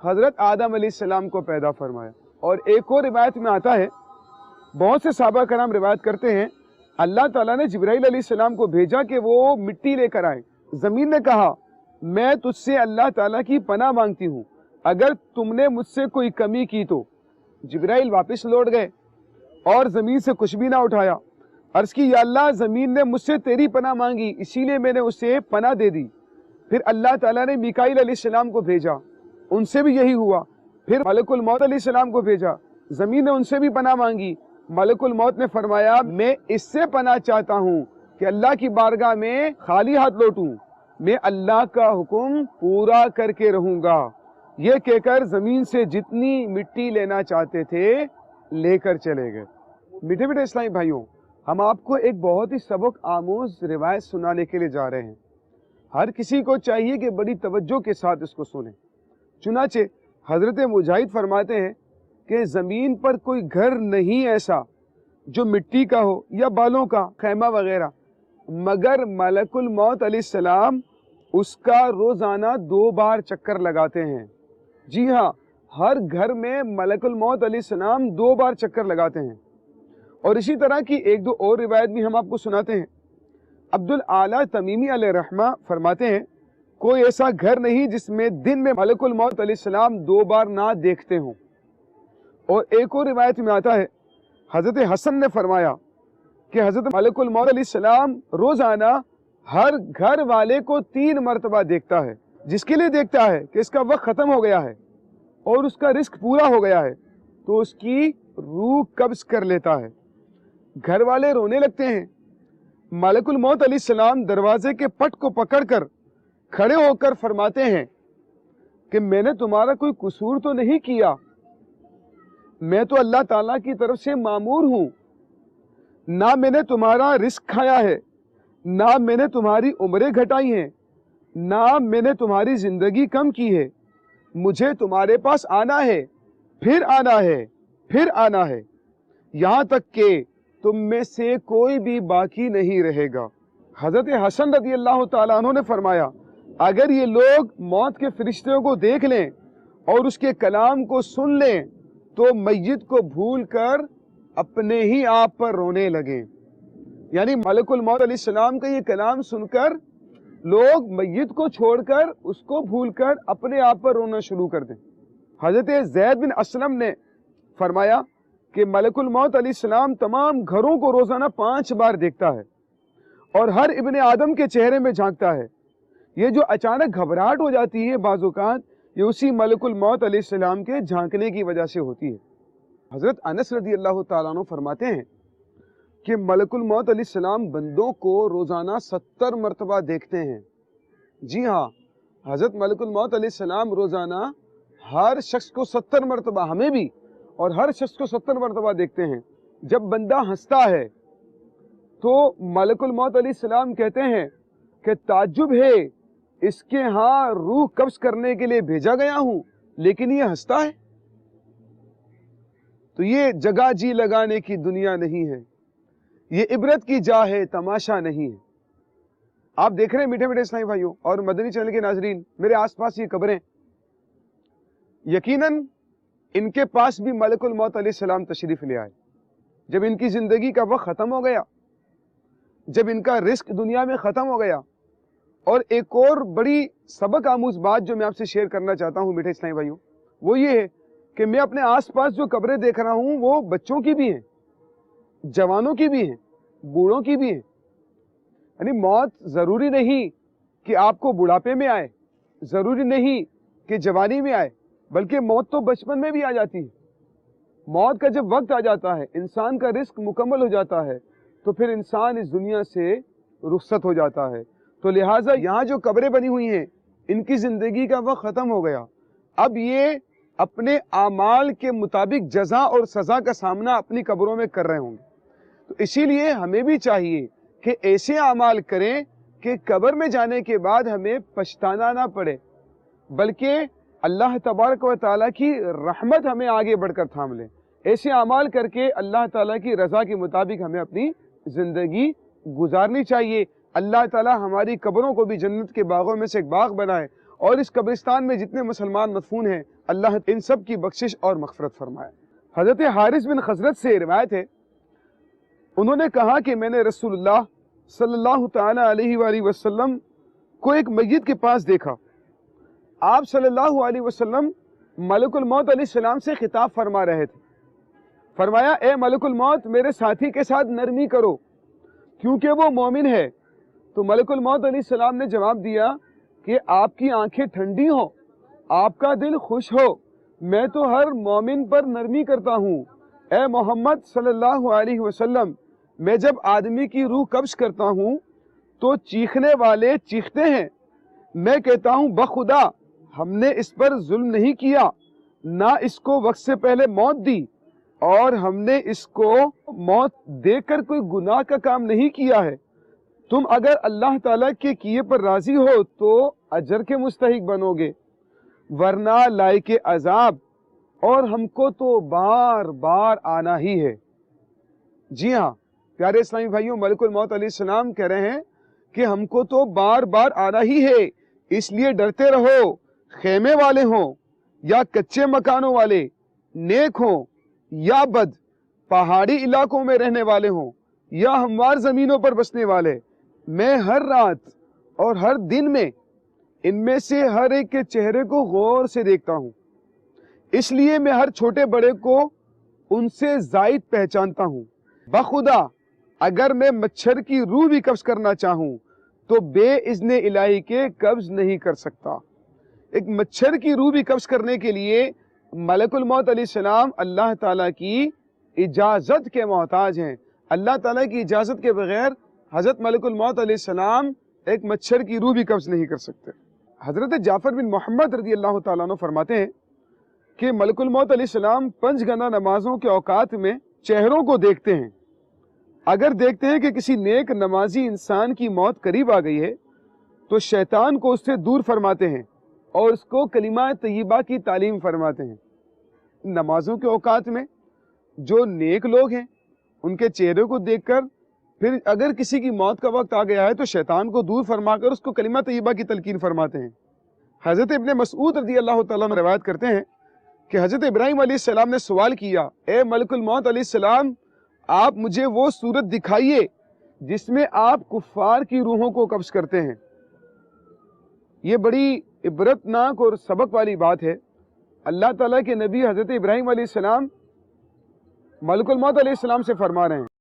حضرت آدم علیہ السلام کو پیدا فرمایا. اور ایک اور روایت میں آتا ہے, بہت سے صحابہ کرام روایت کرتے ہیں, اللہ تعالیٰ نے جبرائیل علیہ السلام کو بھیجا کہ وہ مٹی لے کر آئے. زمین نے کہا میں تجھ سے اللہ تعالیٰ کی پناہ مانگتی ہوں, اگر تم نے مجھ سے کوئی کمی کی تو. جبرائیل واپس لوٹ گئے اور زمین سے کچھ بھی نہ اٹھایا. عرض کی یا اللہ, زمین نے مجھ سے تیری پناہ مانگی اسی لیے میں نے اسے پناہ دے دی. پھر اللہ تعالیٰ نے میکائیل علیہ السلام کو بھیجا, ان سے بھی یہی ہوا. پھر ملک الموت علیہ السلام کو بھیجا, زمین نے ان سے بھی پناہ مانگی. ملک الموت نے فرمایا میں اس سے پناہ چاہتا ہوں کہ اللہ کی بارگاہ میں خالی ہاتھ لوٹوں, میں اللہ کا حکم پورا کر کے رہوں گا. یہ کہہ کر زمین سے جتنی مٹی لینا چاہتے تھے لے کر چلے گئے. میٹھے میٹھے اسلامی بھائیوں, ہم آپ کو ایک بہت ہی سبق آموز روایت سنانے کے لیے جا رہے ہیں. ہر کسی کو چاہیے کہ بڑی توجہ کے ساتھ اس کو سنیں. چنانچہ حضرت مجاہد فرماتے ہیں کہ زمین پر کوئی گھر نہیں ایسا جو مٹی کا ہو یا بالوں کا خیمہ وغیرہ, مگر ملک الموت علیہ السلام اس کا روزانہ 2 بار چکر لگاتے ہیں. جی ہاں, ہر گھر میں ملک الموت علیہ السلام 2 بار چکر لگاتے ہیں. اور اسی طرح کی 1-2 اور روایت بھی ہم آپ کو سناتے ہیں. عبد الاعلیٰ تمیمی علیہ رحمہ فرماتے ہیں کوئی ایسا گھر نہیں جس میں دن میں ملک الموت علیہ السلام 2 بار نہ دیکھتے ہوں. اور ایک اور روایت میں آتا ہے حضرت حسن نے فرمایا کہ حضرت ملک الموت علیہ السلام روزانہ ہر گھر والے کو 3 مرتبہ دیکھتا ہے. جس کے لیے دیکھتا ہے کہ اس کا وقت ختم ہو گیا ہے اور اس کا رزق پورا ہو گیا ہے تو اس کی روح قبض کر لیتا ہے. گھر والے رونے لگتے ہیں. ملک الموت علیہ السلام دروازے کے پٹ کو پکڑ کر کھڑے ہو کر فرماتے ہیں کہ میں نے تمہارا کوئی قصور تو نہیں کیا, میں تو اللہ تعالیٰ کی طرف سے مامور ہوں, نہ میں نے تمہارا رزق کھایا ہے, نہ میں نے تمہاری عمریں گھٹائی ہیں, نہ میں نے تمہاری زندگی کم کی ہے. مجھے تمہارے پاس آنا ہے, پھر آنا ہے, پھر آنا ہے, یہاں تک کہ تم میں سے کوئی بھی باقی نہیں رہے گا. حضرت حسن رضی اللہ تعالیٰ عنہ نے فرمایا اگر یہ لوگ موت کے فرشتوں کو دیکھ لیں اور اس کے کلام کو سن لیں تو میت کو بھول کر اپنے ہی آپ پر رونے لگیں. یعنی ملک الموت علیہ السلام کا یہ کلام سن کر لوگ میت کو چھوڑ کر اس کو بھول کر اپنے آپ پر رونا شروع کر دیں. حضرت زید بن اسلم نے فرمایا کہ ملک الموت علیہ السلام تمام گھروں کو روزانہ 5 بار دیکھتا ہے اور ہر ابن آدم کے چہرے میں جھانکتا ہے. یہ جو اچانک گھبراہٹ ہو جاتی ہے بعض اوقات یہ اسی ملک الموت علیہ السلام کے جھانکنے کی وجہ سے ہوتی ہے. حضرت انس رضی اللہ تعالیٰ عنہ فرماتے ہیں کہ ملک الموت علیہ السلام بندوں کو روزانہ 70 مرتبہ دیکھتے ہیں. جی ہاں, حضرت ملک الموت علیہ السلام روزانہ ہر شخص کو 70 مرتبہ, ہمیں بھی اور ہر شخص کو 70 مرتبہ دیکھتے ہیں. جب بندہ ہنستا ہے تو ملک الموت علیہ السلام کہتے ہیں کہ تعجب ہے, اس کے ہاں روح قبض کرنے کے لیے بھیجا گیا ہوں لیکن یہ ہنستا ہے. تو یہ جگہ جی لگانے کی دنیا نہیں ہے, یہ عبرت کی جا ہے, تماشا نہیں ہے. آپ دیکھ رہے ہیں میٹھے میٹھے اسلامی بھائیوں اور مدنی چینل کے ناظرین, میرے آس پاس یہ قبریں, یقیناً ان کے پاس بھی ملک الموت علیہ السلام تشریف لے آئے. جب ان کی زندگی کا وقت ختم ہو گیا, جب ان کا رزق دنیا میں ختم ہو گیا. اور ایک اور بڑی سبق آموز بات جو میں آپ سے شیئر کرنا چاہتا ہوں میٹھے اسلامی بھائیوں, وہ یہ ہے کہ میں اپنے آس پاس جو قبریں دیکھ رہا ہوں وہ بچوں کی بھی ہیں, جوانوں کی بھی ہیں, بوڑھوں کی بھی ہیں. یعنی موت ضروری نہیں کہ آپ کو بڑھاپے میں آئے, ضروری نہیں کہ جوانی میں آئے, بلکہ موت تو بچپن میں بھی آ جاتی ہے. موت کا جب وقت آ جاتا ہے, انسان کا رزق مکمل ہو جاتا ہے, تو پھر انسان اس دنیا سے رخصت ہو جاتا ہے. تو لہٰذا یہاں جو قبریں بنی ہوئی ہیں ان کی زندگی کا وقت ختم ہو گیا. اب یہ اپنے اعمال کے مطابق جزا اور سزا کا سامنا اپنی قبروں میں کر رہے ہوں گے. تو اسی لیے ہمیں بھی چاہیے کہ ایسے اعمال کریں کہ قبر میں جانے کے بعد ہمیں پچھتانا نہ پڑے, بلکہ اللہ تبارک و تعالیٰ کی رحمت ہمیں آگے بڑھ کر تھام لے. ایسے اعمال کر کے اللہ تعالیٰ کی رضا کے مطابق ہمیں اپنی زندگی گزارنی چاہیے. اللہ تعالیٰ ہماری قبروں کو بھی جنت کے باغوں میں سے ایک باغ بنائے, اور اس قبرستان میں جتنے مسلمان مدفون ہیں اللہ ان سب کی بخشش اور مغفرت فرمائے۔ حضرت حارث بن خزرج سے روایت ہے، انہوں نے کہا کہ میں نے رسول اللہ صلی اللہ تعالی علیہ وآلہ وسلم کو ایک میت کے پاس دیکھا۔ آپ صلی اللہ علیہ وسلم ملک الموت علیہ السلام سے خطاب فرما رہے تھے۔ فرمایا، اے ملک الموت، میرے ساتھی کے ساتھ نرمی کرو کیونکہ وہ مومن ہے۔ تو ملک الموت علیہ السلام نے جواب دیا کہ آپ کی آنکھیں ٹھنڈی ہوں، آپ کا دل خوش ہو، میں تو ہر مومن پر نرمی کرتا ہوں۔ اے محمد صلی اللہ علیہ وسلم، میں جب آدمی کی روح قبض کرتا ہوں تو چیخنے والے چیختے ہیں، میں کہتا ہوں بخدا ہم نے اس پر ظلم نہیں کیا، نہ اس کو وقت سے پہلے موت دی، اور ہم نے اس کو موت دے کر کوئی گناہ کا کام نہیں کیا ہے۔ تم اگر اللہ تعالیٰ کے کیے پر راضی ہو تو اجر کے مستحق بنو گے، ورنہ لائق عذاب، اور ہم کو تو بار بار آنا ہی ہے۔ جی ہاں پیارے اسلامی بھائیوں، ملک الموت علیہ السلام کہہ رہے ہیں کہ ہم کو تو بار بار آنا ہی ہے، اس لیے ڈرتے رہو، خیمے والے ہوں یا کچے مکانوں والے، نیک ہوں یا بد، پہاڑی علاقوں میں رہنے والے ہوں یا ہموار زمینوں پر بسنے والے، میں ہر رات اور ہر دن میں ان میں سے ہر ایک کے چہرے کو غور سے دیکھتا ہوں، اس لیے میں ہر چھوٹے بڑے کو ان سے زائد پہچانتا ہوں۔ بخدا اگر میں مچھر کی روح بھی قبض کرنا چاہوں تو بے اذن الہی کے قبض نہیں کر سکتا۔ ایک مچھر کی روح بھی قبض کرنے کے لیے ملک الموت علیہ السلام اللہ تعالیٰ کی اجازت کے محتاج ہیں۔ اللہ تعالیٰ کی اجازت کے بغیر حضرت ملک الموت علیہ السلام ایک مچھر کی روح بھی قبض نہیں کر سکتے۔ حضرت جعفر بن محمد رضی اللہ تعالیٰ عنہ فرماتے ہیں کہ ملک الموت علیہ السلام 5 گنا نمازوں کے اوقات میں چہروں کو دیکھتے ہیں۔ اگر دیکھتے ہیں کہ کسی نیک نمازی انسان کی موت قریب آ گئی ہے تو شیطان کو اس سے دور فرماتے ہیں اور اس کو کلمہ طیبہ کی تعلیم فرماتے ہیں۔ نمازوں کے اوقات میں جو نیک لوگ ہیں ان کے چہرے کو دیکھ کر پھر اگر کسی کی موت کا وقت آ گیا ہے تو شیطان کو دور فرما کر اس کو کلمہ طیبہ کی تلقین فرماتے ہیں۔ حضرت ابن مسعود رضی اللہ تعالیٰ عنہ روایت کرتے ہیں کہ حضرت ابراہیم علیہ السلام نے سوال کیا، اے ملک الموت علیہ السلام، آپ مجھے وہ صورت دکھائیے جس میں آپ کفار کی روحوں کو قبض کرتے ہیں۔ یہ بڑی عبرتناک اور سبق والی بات ہے۔ اللہ تعالیٰ کے نبی حضرت ابراہیم علیہ السلام ملک الموت علیہ السلام سے فرما رہے ہیں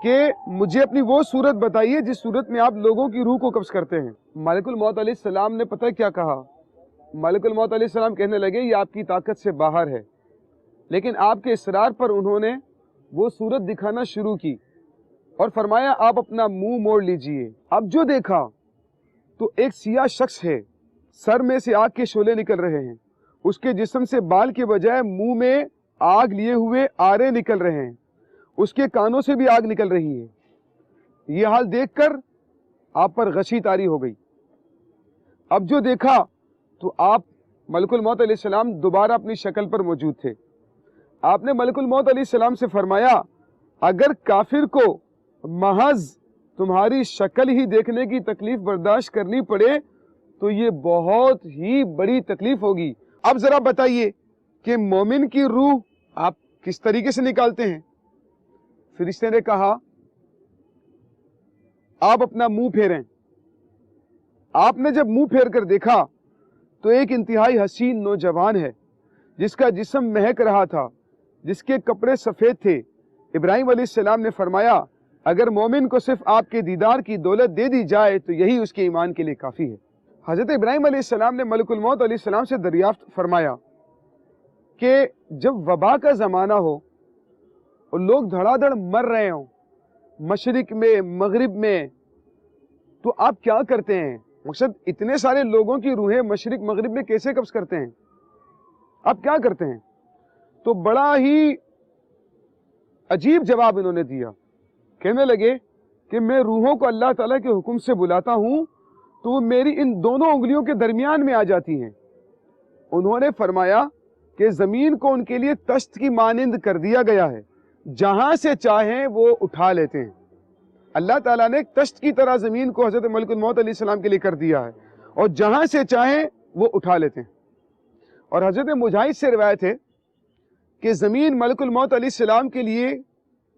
کہ مجھے اپنی وہ صورت بتائیے جس صورت میں آپ لوگوں کی روح کو قبض کرتے ہیں۔ ملک الموت علیہ السلام نے پتہ کیا کہا؟ ملک الموت علیہ السلام کہنے لگے یہ آپ کی طاقت سے باہر ہے، لیکن آپ کے اصرار پر انہوں نے وہ صورت دکھانا شروع کی اور فرمایا آپ اپنا منہ موڑ لیجئے۔ اب جو دیکھا تو ایک سیاہ شخص ہے، سر میں سے آگ کے شعلے نکل رہے ہیں، اس کے جسم سے بال کے بجائے منہ میں آگ لیے ہوئے آرے نکل رہے ہیں، اس کے کانوں سے بھی آگ نکل رہی ہے۔ یہ حال دیکھ کر آپ پر غشی طاری ہو گئی۔ اب جو دیکھا تو آپ ملک الموت علیہ السلام دوبارہ اپنی شکل پر موجود تھے۔ آپ نے ملک الموت علیہ السلام سے فرمایا اگر کافر کو محض تمہاری شکل ہی دیکھنے کی تکلیف برداشت کرنی پڑے تو یہ بہت ہی بڑی تکلیف ہوگی۔ اب ذرا بتائیے کہ مومن کی روح آپ کس طریقے سے نکالتے ہیں؟ فرشتے نے کہا آپ اپنا منہ پھیریں۔ آپ نے جب منہ پھیر کر دیکھا تو ایک انتہائی حسین نوجوان ہے جس کا جسم مہک رہا تھا، جس کے کپڑے سفید تھے۔ ابراہیم علیہ السلام نے فرمایا اگر مومن کو صرف آپ کے دیدار کی دولت دے دی جائے تو یہی اس کے ایمان کے لیے کافی ہے۔ حضرت ابراہیم علیہ السلام نے ملک الموت علیہ السلام سے دریافت فرمایا کہ جب وبا کا زمانہ ہو اور لوگ دھڑا دھڑ مر رہے ہوں مشرق میں مغرب میں، تو آپ کیا کرتے ہیں؟ مقصد اتنے سارے لوگوں کی روحیں مشرق مغرب میں کیسے قبض کرتے ہیں؟ آپ کیا کرتے ہیں؟ تو بڑا ہی عجیب جواب انہوں نے دیا۔ کہنے لگے کہ میں روحوں کو اللہ تعالیٰ کے حکم سے بلاتا ہوں تو وہ میری ان دونوں انگلیوں کے درمیان میں آ جاتی ہیں۔ انہوں نے فرمایا کہ زمین کو ان کے لیے تشت کی مانند کر دیا گیا ہے، جہاں سے چاہیں وہ اٹھا لیتے ہیں۔ اللہ تعالیٰ نے ایک تشت کی طرح زمین کو حضرت ملک الموت علیہ السلام کے لیے کر دیا ہے اور جہاں سے چاہیں وہ اٹھا لیتے ہیں۔ اور حضرت مجاہد سے روایت ہے کہ زمین ملک الموت علیہ السلام کے لیے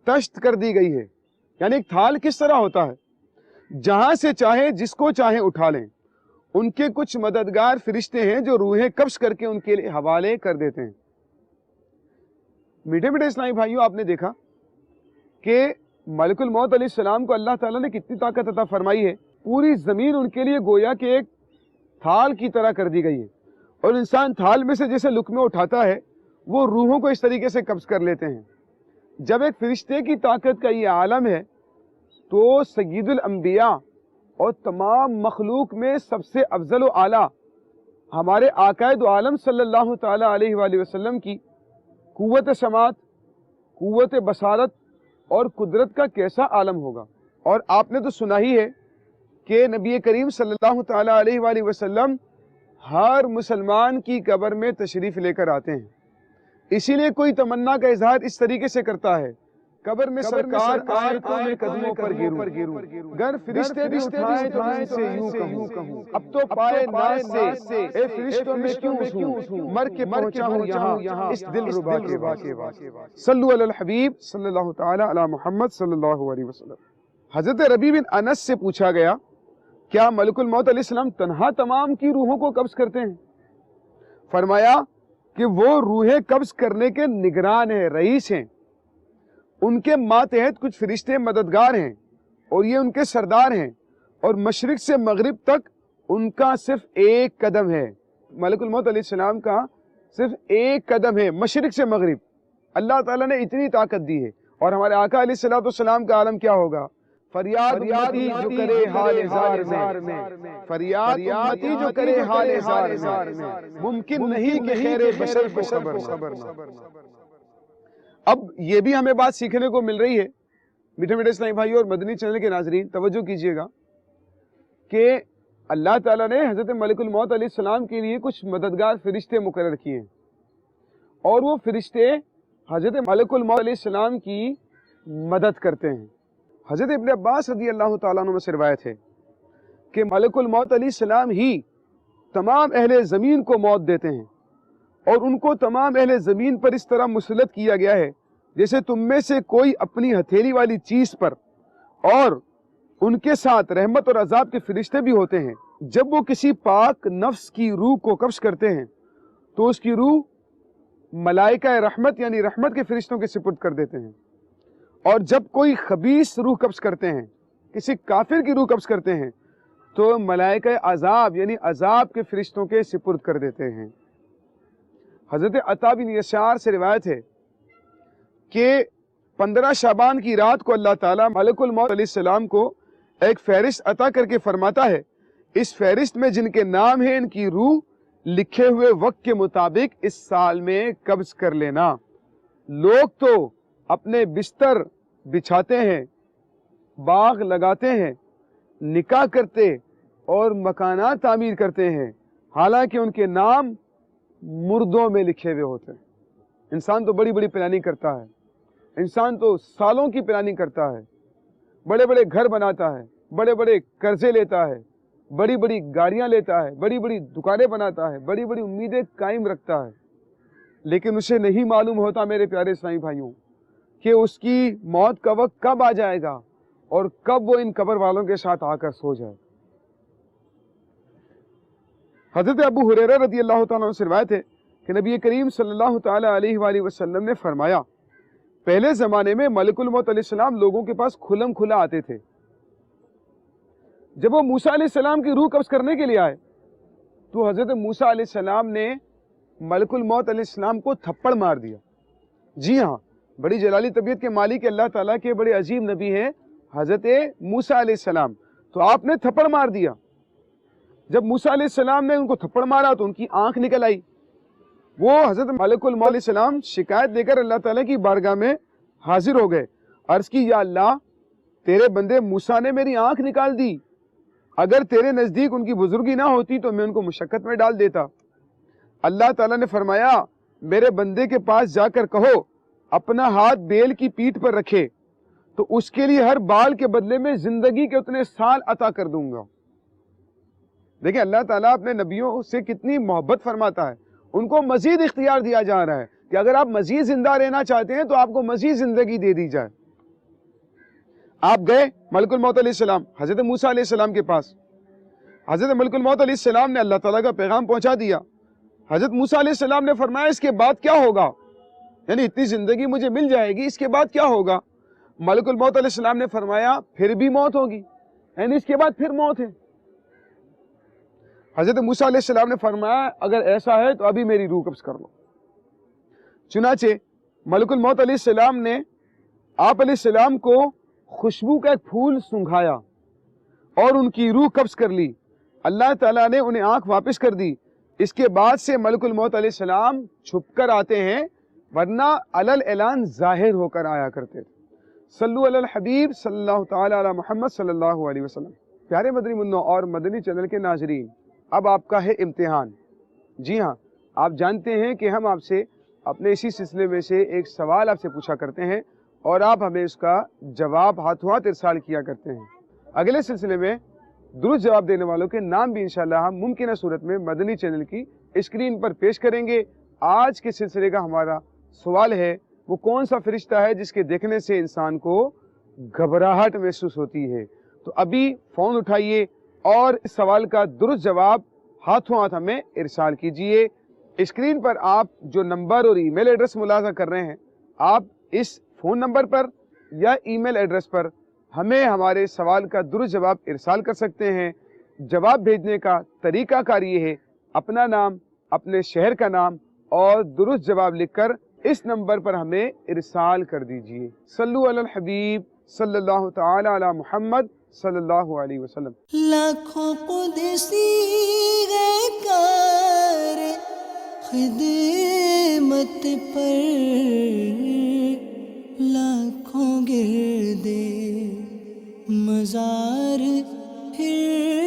تشت کر دی گئی ہے. یعنی ایک تھال کس طرح ہوتا ہے، جہاں سے چاہے جس کو چاہے اٹھا لیں. ان کے کچھ مددگار فرشتے ہیں جو روحیں قبض کر کے ان کے لیے حوالے کر دیتے ہیں. میٹھے میٹھے اسلامی بھائیوں، آپ نے دیکھا کہ ملک الموت علیہ السلام کو اللہ تعالیٰ نے کتنی طاقت عطا فرمائی ہے. پوری زمین ان کے لیے گویا کہ ایک تھال کی طرح کر دی گئی ہے، اور انسان تھال میں سے جیسے لقمے اٹھاتا ہے وہ روحوں کو اس طریقے سے قبض کر لیتے ہیں. جب ایک فرشتے کی طاقت کا یہ عالم ہے تو سید الانبیاء اور تمام مخلوق میں سب سے افضل و اعلیٰ ہمارے آقائے دو عالم صلی اللہ تعالیٰ علیہ وآلہ وسلم کی قوت سماعت، قوت بصارت اور قدرت کا کیسا عالم ہوگا. اور آپ نے تو سنا ہی ہے کہ نبی کریم صلی اللہ تعالیٰ علیہ وآلہ وسلم ہر مسلمان کی قبر میں تشریف لے کر آتے ہیں. اسی لیے کوئی تمنا کا اظہار اس طریقے سے کرتا ہے، قبر میں سرکار آیتوں میں قدموں پر گروں، گر فرشتے بھی اٹھائیں تو ان سے یوں کہوں، اب تو پائے ناز سے اے فرشتوں میں کیوں اٹھوں، مر کے پہنچا ہوں یہاں اس دل ربا کے بعد. صلو علی الحبیب صلی اللہ تعالی علی محمد صلی اللہ علیہ وسلم. حضرت ربیع بن انس سے پوچھا گیا، کیا ملک الموت علیہ السلام تنہا تمام کی روحوں کو قبض کرتے ہیں؟ فرمایا کہ وہ روحیں قبض کرنے کے نگران ہیں، رئیس ہیں. ان کے ماتحت کچھ فرشتے مددگار ہیں اور یہ ان کے سردار ہیں، اور مشرق سے مغرب تک ان کا صرف ایک قدم ہے. ملک الموت علیہ السلام کا صرف ایک قدم ہے مشرق سے مغرب. اللہ تعالیٰ نے اتنی طاقت دی ہے. اور ہمارے آقا علیہ السلام کا عالم کیا ہوگا؟ فریاد امتی جو کرے حال زار میں، فریاد امتی جو کرے حال زار میں، ممکن نہیں کہ خیر بشر کو خبر نہ. اب یہ بھی ہمیں بات سیکھنے کو مل رہی ہے میٹھے میٹھے اسلامی بھائیوں اور مدنی چینل کے ناظرین، توجہ کیجئے گا کہ اللہ تعالیٰ نے حضرت ملک الموت علیہ السلام کے لیے کچھ مددگار فرشتے مقرر کیے ہیں، اور وہ فرشتے حضرت ملک الموت علیہ السلام کی مدد کرتے ہیں. حضرت ابن عباس رضی اللہ تعالیٰ عنہ سے روایت ہے کہ ملک الموت علیہ السلام ہی تمام اہل زمین کو موت دیتے ہیں، اور ان کو تمام اہل زمین پر اس طرح مسلط کیا گیا ہے جیسے تم میں سے کوئی اپنی ہتھیلی والی چیز پر، اور ان کے ساتھ رحمت اور عذاب کے فرشتے بھی ہوتے ہیں. جب وہ کسی پاک نفس کی روح کو قبض کرتے ہیں تو اس کی روح ملائکہ رحمت یعنی رحمت کے فرشتوں کے سپرد کر دیتے ہیں، اور جب کوئی خبیث روح قبض کرتے ہیں، کسی کافر کی روح قبض کرتے ہیں، تو ملائکہ عذاب یعنی عذاب کے فرشتوں کے سپرد کر دیتے ہیں. حضرت عطا بن یسار سے روایت ہے کہ 15 شعبان کی رات کو اللہ تعالیٰ ملک الموت علیہ السلام کو ایک فہرست عطا کر کے فرماتا ہے، اس فہرست میں جن کے نام ہیں ان کی روح لکھے ہوئے وقت کے مطابق اس سال میں قبض کر لینا. لوگ تو اپنے بستر بچھاتے ہیں، باغ لگاتے ہیں، نکاح کرتے اور مکانات تعمیر کرتے ہیں، حالانکہ ان کے نام مردوں میں لکھے ہوئے ہوتے ہیں. انسان تو بڑی بڑی پلاننگ کرتا ہے، انسان تو سالوں کی پلاننگ کرتا ہے، بڑے بڑے گھر بناتا ہے، بڑے بڑے قرضے لیتا ہے، بڑی بڑی گاڑیاں لیتا ہے، بڑی بڑی دکانیں بناتا ہے، بڑی بڑی امیدیں قائم رکھتا ہے، لیکن اسے نہیں معلوم ہوتا میرے پیارے اسلامی بھائیوں کہ اس کی موت کا وقت کب آ جائے گا اور کب وہ ان قبر والوں کے ساتھ آ کر سو جائے. حضرت ابو ہریرہ رضی اللہ تعالیٰ عنہ سے روایت ہے کہ نبی کریم صلی اللہ تعالیٰ علیہ وآلہ وسلم نے فرمایا، پہلے زمانے میں ملک الموت علیہ السلام لوگوں کے پاس کھلم کھلا آتے تھے. جب وہ موسیٰ علیہ السلام کی روح قبض کرنے کے لیے آئے تو حضرت موسیٰ علیہ السلام نے ملک الموت علیہ السلام کو تھپڑ مار دیا. جی ہاں، بڑی جلالی طبیعت کے مالک اللہ تعالیٰ کے بڑے عظیم نبی ہیں حضرت موسیٰ علیہ السلام، تو آپ نے تھپڑ مار دیا. جب موسیٰ علیہ السلام نے ان کو تھپڑ مارا تو ان کی آنکھ نکل آئی. وہ حضرت ملک الموت علیہ السلام شکایت دے کر اللہ تعالیٰ کی بارگاہ میں حاضر ہو گئے. عرض کی، یا اللہ، تیرے بندے موسیٰ نے میری آنکھ نکال دی، اگر تیرے نزدیک ان کی بزرگی نہ ہوتی تو میں ان کو مشقت میں ڈال دیتا. اللہ تعالیٰ نے فرمایا، میرے بندے کے پاس جا کر کہو اپنا ہاتھ بیل کی پیٹھ پر رکھے تو اس کے لیے ہر بال کے بدلے میں زندگی کے اتنے سال عطا کر دوں گا. دیکھیں اللہ تعالیٰ اپنے نبیوں سے کتنی محبت فرماتا ہے ان کو مزید اختیار دیا جا رہا ہے کہ اگر آپ مزید زندہ رہنا چاہتے ہیں تو آپ کو مزید زندگی دے دی جائے. آپ گئے ملک الموت علیہ السلام حضرت موسیٰ علیہ السلام کے پاس. حضرت ملک الموت علیہ السلام نے اللہ تعالیٰ کا پیغام پہنچا دیا. حضرت موسیٰ علیہ السلام نے فرمایا اس کے بعد کیا ہوگا, یعنی اتنی زندگی مجھے مل جائے گی, اس کے بعد کیا ہوگا؟ ملک الموت علیہ السلام نے فرمایا پھر بھی موت ہوگی, یعنی اس کے بعد پھر موت ہے. حضرت موسیٰ علیہ السلام نے فرمایا اگر ایسا ہے تو ابھی میری روح قبض کر لو. چنانچہ ملک الموت علیہ السلام نے آپ علیہ السلام کو خوشبو کا ایک پھول سنگھایا اور ان کی روح قبض کر لی. اللہ تعالیٰ نے انہیں آنکھ واپس کر دی. اس کے بعد سے ملک الموت علیہ السلام چھپ کر آتے ہیں, ورنہ علل اعلان ظاہر ہو کر آیا کرتے تھے. صلو علی الحبیب صلی اللہ تعالی علی محمد صلی اللہ علیہ وسلم. پیارے مدنی منوں اور مدنی چینل کے ناظرین, اب آپ کا ہے امتحان. جی ہاں, آپ جانتے ہیں کہ ہم آپ سے اپنے اسی سلسلے میں سے ایک سوال آپ سے پوچھا کرتے ہیں اور آپ ہمیں اس کا جواب ہاتھوں ہاتھ ارسال کیا کرتے ہیں. اگلے سلسلے میں درست جواب دینے والوں کے نام بھی انشاءاللہ ہم ممکنہ صورت میں مدنی چینل کی اسکرین پر پیش کریں گے. آج کے سلسلے کا ہمارا سوال ہے, وہ کون سا فرشتہ ہے جس کے دیکھنے سے انسان کو گھبراہٹ محسوس ہوتی ہے؟ تو ابھی فون اٹھائیے اور اس سوال کا درست جواب ہاتھوں ہاتھ ہمیں ارسال کیجئے. اسکرین پر آپ جو نمبر اور ای میل ایڈریس ملاحظہ کر رہے ہیں, آپ اس فون نمبر پر یا ای میل ایڈریس پر ہمیں ہمارے سوال کا درست جواب ارسال کر سکتے ہیں. جواب بھیجنے کا طریقہ کار یہ ہے, اپنا نام, اپنے شہر کا نام اور درست جواب لکھ کر اس نمبر پر ہمیں ارسال کر دیجئے. صلو علی الحبیب صلی اللہ تعالی علی محمد صلی اللہ علیہ وسلم. لاکھوں قدسی گئے کار خدمت پر, لاکھوں گردے مزار پھر